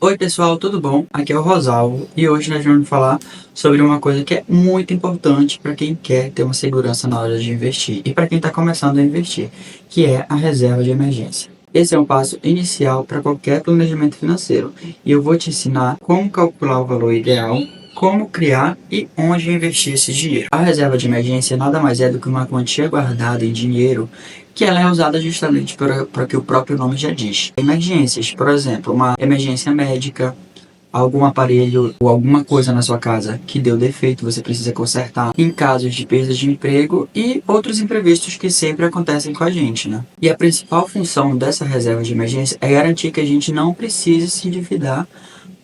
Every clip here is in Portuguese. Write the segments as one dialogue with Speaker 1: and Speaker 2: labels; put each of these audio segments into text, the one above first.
Speaker 1: Oi pessoal, tudo bom? Aqui é o Rosalvo e hoje nós vamos falar sobre uma coisa que é muito importante para quem quer ter uma segurança na hora de investir e para quem está começando a investir, que é a reserva de emergência. Esse é um passo inicial para qualquer planejamento financeiro e eu vou te ensinar como calcular o valor ideal, como criar e onde investir esse dinheiro. A reserva de emergência nada mais é do que uma quantia guardada em dinheiro que ela é usada justamente para que o próprio nome já diz. Emergências, por exemplo, uma emergência médica, algum aparelho ou alguma coisa na sua casa que deu defeito, você precisa consertar, em casos de perda de emprego e outros imprevistos que sempre acontecem com a gente, né? E a principal função dessa reserva de emergência é garantir que a gente não precise se endividar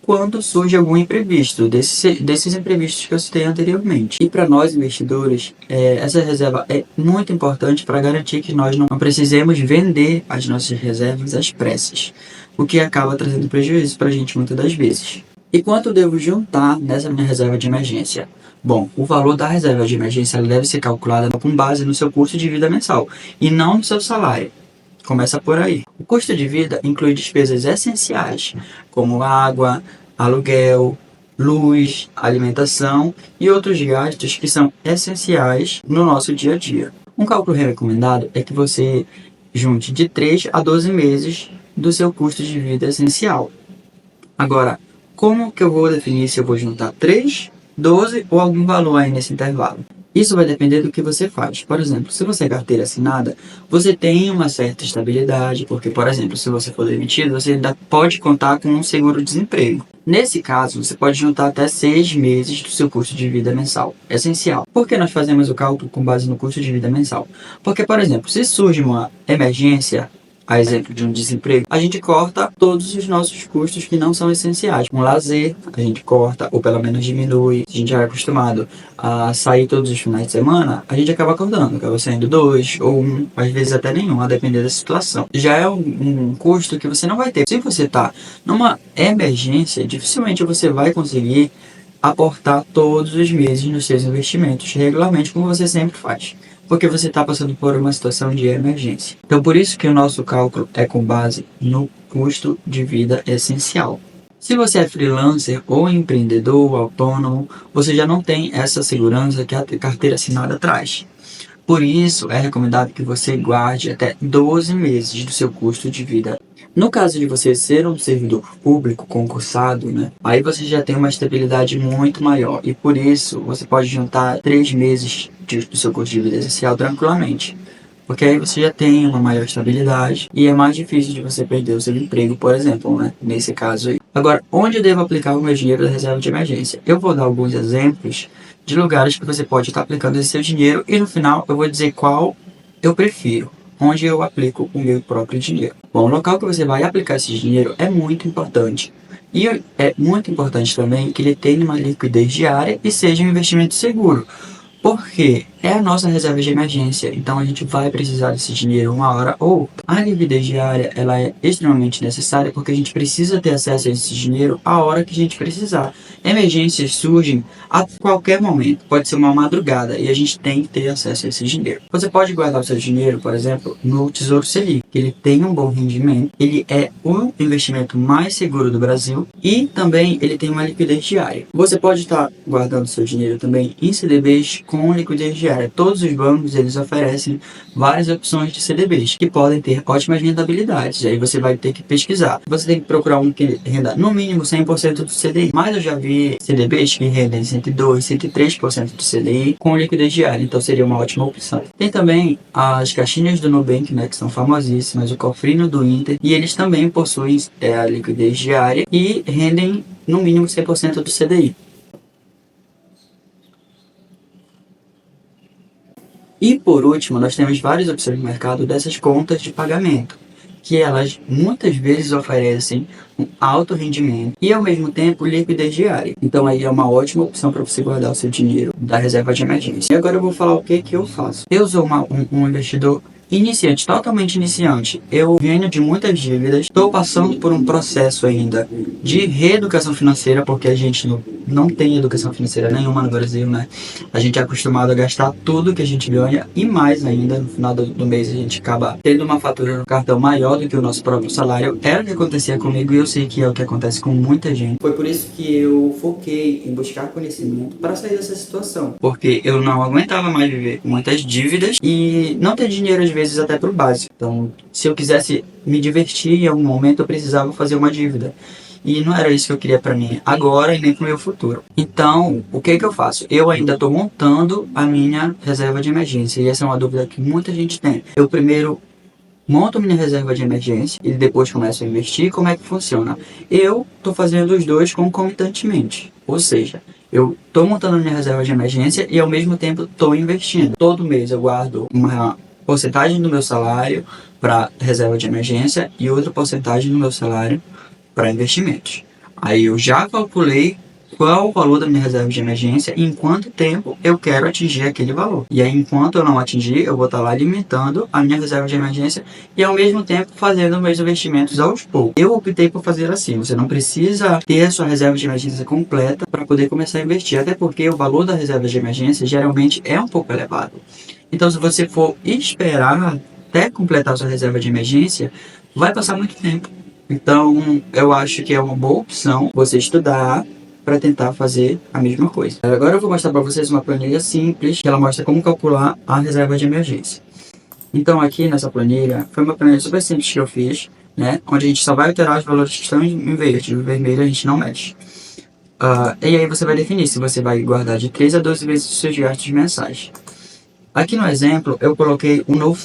Speaker 1: quando surge algum imprevisto, desses imprevistos que eu citei anteriormente. E para nós investidores, essa reserva é muito importante para garantir que nós não precisemos vender as nossas reservas às pressas, o que acaba trazendo prejuízo para a gente muitas das vezes. E quanto eu devo juntar nessa minha reserva de emergência? Bom, o valor da reserva de emergência deve ser calculada com base no seu custo de vida mensal e não no seu salário. Começa por aí. O custo de vida inclui despesas essenciais, como água, aluguel, luz, alimentação e outros gastos que são essenciais no nosso dia a dia. Um cálculo recomendado é que você junte de 3 a 12 meses do seu custo de vida essencial. Agora, como que eu vou definir se eu vou juntar 3, 12 ou algum valor aí nesse intervalo? Isso vai depender do que você faz. Por exemplo, se você é carteira assinada, você tem uma certa estabilidade, porque, por exemplo, se você for demitido, você ainda pode contar com um seguro-desemprego. Nesse caso, você pode juntar até 6 meses do seu custo de vida mensal. Essencial. Por que nós fazemos o cálculo com base no custo de vida mensal? Porque, por exemplo, se surge uma emergência, a exemplo de um desemprego, a gente corta todos os nossos custos que não são essenciais. Um lazer, a gente corta, ou pelo menos diminui. Se a gente já é acostumado a sair todos os finais de semana, a gente acaba cortando, acaba saindo 2 ou um, às vezes até nenhum, a depender da situação. Já é um custo que você não vai ter. Se você está numa emergência, dificilmente você vai conseguir aportar todos os meses nos seus investimentos regularmente, como você sempre faz, porque você está passando por uma situação de emergência. Então, por isso que o nosso cálculo é com base no custo de vida essencial. Se você é freelancer ou empreendedor ou autônomo, você já não tem essa segurança que a carteira assinada traz. Por isso, é recomendado que você guarde até 12 meses do seu custo de vida. No caso de você ser um servidor público concursado, né, aí você já tem uma estabilidade muito maior e por isso você pode juntar 3 meses do seu custo de vida essencial tranquilamente. Porque aí você já tem uma maior estabilidade e é mais difícil de você perder o seu emprego, por exemplo, né? Nesse caso aí. Agora, onde eu devo aplicar o meu dinheiro da reserva de emergência? Eu vou dar alguns exemplos de lugares que você pode estar aplicando esse seu dinheiro e no final eu vou dizer qual eu prefiro, onde eu aplico o meu próprio dinheiro. Bom, o local que você vai aplicar esse dinheiro é muito importante. E é muito importante também que ele tenha uma liquidez diária e seja um investimento seguro. Porque é a nossa reserva de emergência, então a gente vai precisar desse dinheiro uma hora ou outra. A liquidez diária ela é extremamente necessária porque a gente precisa ter acesso a esse dinheiro a hora que a gente precisar. Emergências surgem a qualquer momento, pode ser uma madrugada e a gente tem que ter acesso a esse dinheiro. Você pode guardar o seu dinheiro, por exemplo, no Tesouro Selic, que ele tem um bom rendimento, ele é o investimento mais seguro do Brasil e também ele tem uma liquidez diária. Você pode estar guardando seu dinheiro também em CDBs com liquidez diária. Todos os bancos eles oferecem várias opções de CDBs que podem ter ótimas rentabilidades. Aí você vai ter que pesquisar. Você tem que procurar um que renda no mínimo 100% do CDI. Mas eu já vi CDBs que rendem 102, 103% do CDI com liquidez diária. Então seria uma ótima opção. Tem também as caixinhas do Nubank, né, que são famosíssimas, o cofrinho do Inter. E eles também possuem a liquidez diária e rendem no mínimo 100% do CDI. E por último, nós temos várias opções no mercado dessas contas de pagamento, que elas muitas vezes oferecem um alto rendimento e ao mesmo tempo liquidez diária. Então aí é uma ótima opção para você guardar o seu dinheiro da reserva de emergência. E agora eu vou falar o que eu faço. Eu sou um investidor iniciante, totalmente iniciante. Eu venho de muitas dívidas, estou passando por um processo ainda de reeducação financeira, porque a gente não tem educação financeira nenhuma no Brasil, né? A gente é acostumado a gastar tudo que a gente ganha e mais ainda. No final do mês a gente acaba tendo uma fatura no cartão maior do que o nosso próprio salário. Era o que acontecia comigo e eu sei que é o que acontece com muita gente. Foi por isso que eu foquei em buscar conhecimento para sair dessa situação. Porque eu não aguentava mais viver com muitas dívidas e não ter dinheiro às vezes até pro básico. Então, se eu quisesse me divertir em algum momento, eu precisava fazer uma dívida. E não era isso que eu queria para mim agora e nem para o meu futuro. Então, o que eu faço? Eu ainda estou montando a minha reserva de emergência. E essa é uma dúvida que muita gente tem. Eu primeiro monto minha reserva de emergência e depois começo a investir. Como é que funciona? Eu estou fazendo os dois concomitantemente. Ou seja, eu estou montando minha reserva de emergência e ao mesmo tempo estou investindo. Todo mês eu guardo uma porcentagem do meu salário para reserva de emergência e outra porcentagem do meu salário para investimentos. Aí eu já calculei qual o valor da minha reserva de emergência e em quanto tempo eu quero atingir aquele valor. E aí, enquanto eu não atingir, eu vou estar lá alimentando a minha reserva de emergência e ao mesmo tempo fazendo meus investimentos aos poucos. Eu optei por fazer assim. Você não precisa ter a sua reserva de emergência completa para poder começar a investir, até porque o valor da reserva de emergência geralmente é um pouco elevado. Então, se você for esperar até completar a sua reserva de emergência, vai passar muito tempo. Então, eu acho que é uma boa opção você estudar para tentar fazer a mesma coisa. Agora eu vou mostrar para vocês uma planilha simples, que ela mostra como calcular a reserva de emergência. Então, aqui nessa planilha, foi uma planilha super simples que eu fiz, né? Onde a gente só vai alterar os valores que estão em verde, o vermelho a gente não mexe. E aí você vai definir se você vai guardar de 3 a 12 vezes os seus gastos mensais. Aqui no exemplo, eu coloquei o novo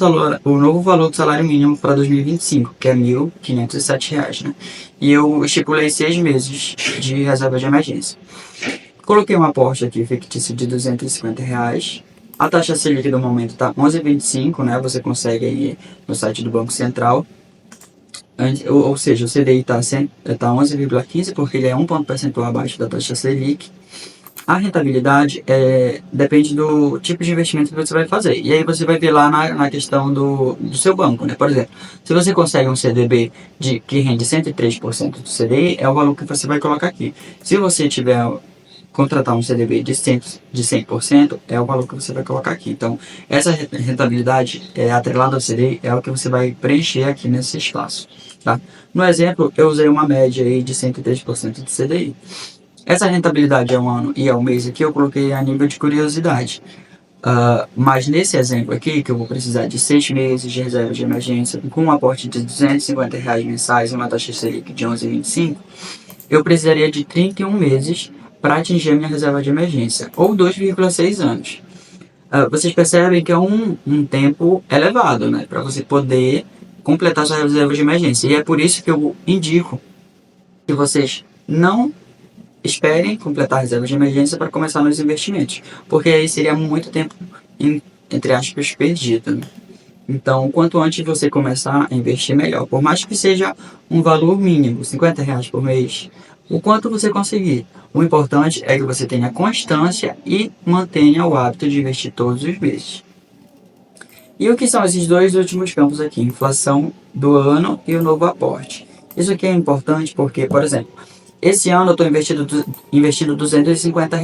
Speaker 1: valor do salário mínimo para 2025, que é R$ 1.507, né? E eu estipulei 6 meses de reserva de emergência. Coloquei um aporte aqui fictício de R$ 250. A taxa Selic do momento está 11,25, né? Você consegue aí no site do Banco Central. Ou seja, o CDI está 11,15 porque ele é um ponto percentual abaixo da taxa Selic. A rentabilidade depende do tipo de investimento que você vai fazer. E aí você vai ver lá na questão do seu banco, né? Por exemplo, se você consegue um CDB que rende 103% do CDI, é o valor que você vai colocar aqui. Se você tiver contratar um CDB de 100%, é o valor que você vai colocar aqui. Então, essa rentabilidade atrelada ao CDI é o que você vai preencher aqui nesse espaço. Tá? No exemplo, eu usei uma média aí de 103% do CDI. Essa rentabilidade ao ano e ao mês aqui eu coloquei a nível de curiosidade. Mas nesse exemplo aqui, que eu vou precisar de 6 meses de reserva de emergência, com um aporte de R$ 250 mensais e uma taxa Selic de 11,25, eu precisaria de 31 meses para atingir a minha reserva de emergência, ou 2,6 anos. Vocês percebem que é um tempo elevado, né, para você poder completar sua reserva de emergência. E é por isso que eu indico que vocês não esperem completar a reserva de emergência para começar nos investimentos, porque aí seria muito tempo, entre aspas, perdido. Né? Então, quanto antes você começar a investir, melhor. Por mais que seja um valor mínimo, R$ 50 por mês, o quanto você conseguir. O importante é que você tenha constância e mantenha o hábito de investir todos os meses. E o que são esses dois últimos campos aqui? Inflação do ano e o novo aporte. Isso aqui é importante porque, por exemplo, esse ano eu estou investindo R$ 250.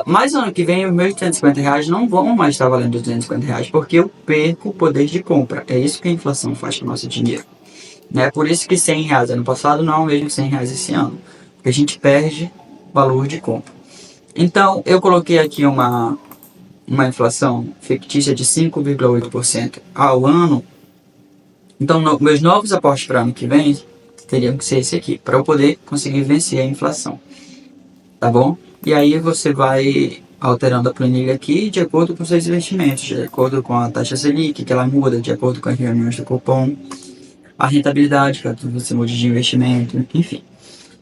Speaker 1: Mas ano que vem os meus R$ 250 não vão mais estar valendo R$ 250 porque eu perco o poder de compra. É isso que a inflação faz com o nosso dinheiro. Né? Por isso que R$ 100 ano passado não é o mesmo R$ 100 esse ano. Porque a gente perde valor de compra. Então eu coloquei aqui uma inflação fictícia de 5,8% ao ano. Então meus novos aportes para ano que vem teriam que ser esse aqui, para eu poder conseguir vencer a inflação, tá bom? E aí você vai alterando a planilha aqui de acordo com seus investimentos, de acordo com a taxa Selic, que ela muda, de acordo com as reuniões do cupom, a rentabilidade, para que você mude de investimento, enfim.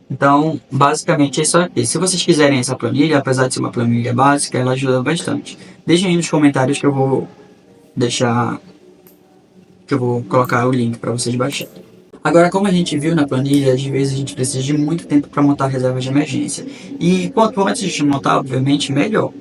Speaker 1: Então, basicamente é isso aqui. Se vocês quiserem essa planilha, apesar de ser uma planilha básica, ela ajuda bastante. Deixem aí nos comentários que eu vou colocar o link para vocês baixarem. Agora, como a gente viu na planilha, às vezes a gente precisa de muito tempo para montar reservas de emergência. E quanto antes a gente montar, obviamente, melhor.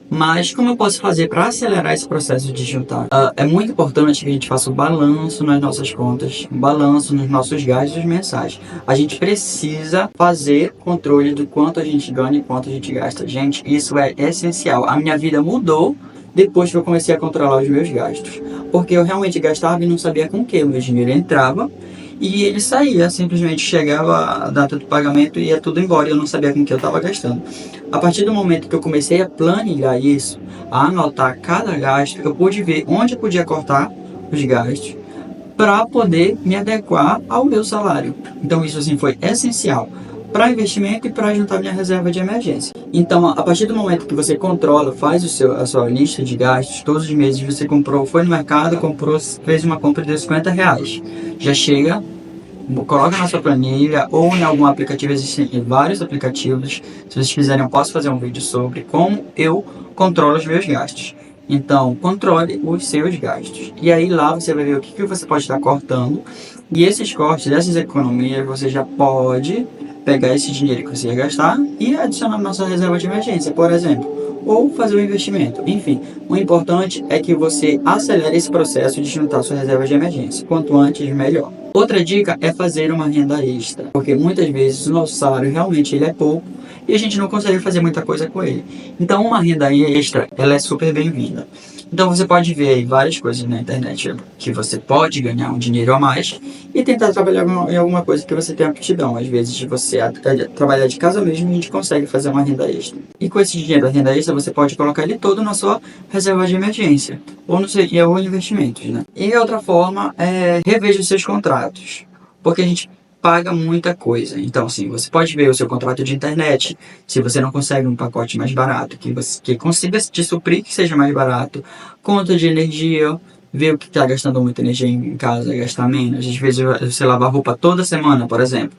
Speaker 1: Mas como eu posso fazer para acelerar esse processo de juntar? É muito importante que a gente faça um balanço nas nossas contas, um balanço nos nossos gastos mensais. A gente precisa fazer controle do quanto a gente ganha e quanto a gente gasta. Gente, isso é essencial. A minha vida mudou depois que eu comecei a controlar os meus gastos. Porque eu realmente gastava e não sabia com o que. O meu dinheiro entrava e ele saía, simplesmente chegava a data do pagamento e ia tudo embora. Eu não sabia com o que eu estava gastando. A partir do momento que eu comecei a planilhar isso, a anotar cada gasto, eu pude ver onde eu podia cortar os gastos para poder me adequar ao meu salário. Então isso assim foi essencial para investimento e para juntar minha reserva de emergência. Então, a partir do momento que você controla, faz a sua lista de gastos, todos os meses você comprou, foi no mercado, comprou, fez uma compra de R$ 50, já chega, coloca na sua planilha ou em algum aplicativo, existem vários aplicativos. Se vocês quiserem, eu posso fazer um vídeo sobre como eu controlo os meus gastos. Então, controle os seus gastos. E aí lá você vai ver o que você pode estar cortando. E esses cortes, essas economias, você já pode pegar esse dinheiro que você ia gastar e adicionar na sua reserva de emergência, por exemplo. Ou fazer um investimento. Enfim, o importante é que você acelere esse processo de juntar sua reserva de emergência. Quanto antes, melhor. Outra dica é fazer uma renda extra, porque muitas vezes o nosso salário realmente ele é pouco e a gente não consegue fazer muita coisa com ele. Então uma renda extra, ela é super bem-vinda. Então você pode ver aí várias coisas na internet que você pode ganhar um dinheiro a mais e tentar trabalhar em alguma coisa que você tenha aptidão. Às vezes você trabalhar de casa mesmo e a gente consegue fazer uma renda extra. E com esse dinheiro da renda extra você pode colocar ele todo na sua reserva de emergência ou ou investimentos, né? E outra forma é reveja os seus contratos, porque a gente paga muita coisa. Então, assim, você pode ver o seu contrato de internet, se você não consegue um pacote mais barato, que consiga te suprir, que seja mais barato, conta de energia, ver o que está gastando muita energia em casa, gastar menos. Às vezes você lava roupa toda semana, por exemplo.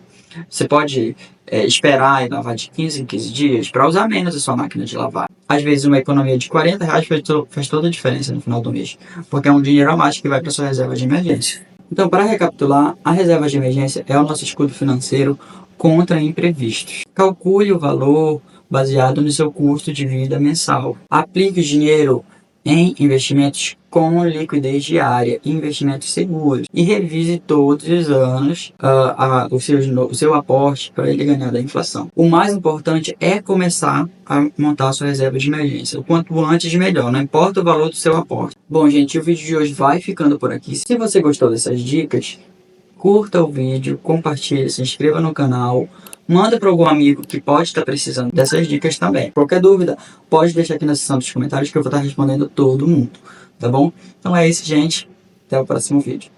Speaker 1: Você pode esperar e lavar de 15 em 15 dias para usar menos a sua máquina de lavar. Às vezes uma economia de R$ 40 faz toda a diferença no final do mês, porque é um dinheiro a mais que vai para sua reserva de emergência. Então, para recapitular, a reserva de emergência é o nosso escudo financeiro contra imprevistos. Calcule o valor baseado no seu custo de vida mensal. Aplique o dinheiro em investimentos com liquidez diária, investimentos seguros, e revise todos os anos o seu aporte para ele ganhar da inflação. O mais importante é começar a montar a sua reserva de emergência. O quanto antes, melhor, não importa o valor do seu aporte. Bom, gente, o vídeo de hoje vai ficando por aqui. Se você gostou dessas dicas, curta o vídeo, compartilhe, se inscreva no canal, manda para algum amigo que pode estar precisando dessas dicas também. Qualquer dúvida, pode deixar aqui na seção dos comentários que eu vou estar respondendo todo mundo, tá bom? Então é isso, gente. Até o próximo vídeo.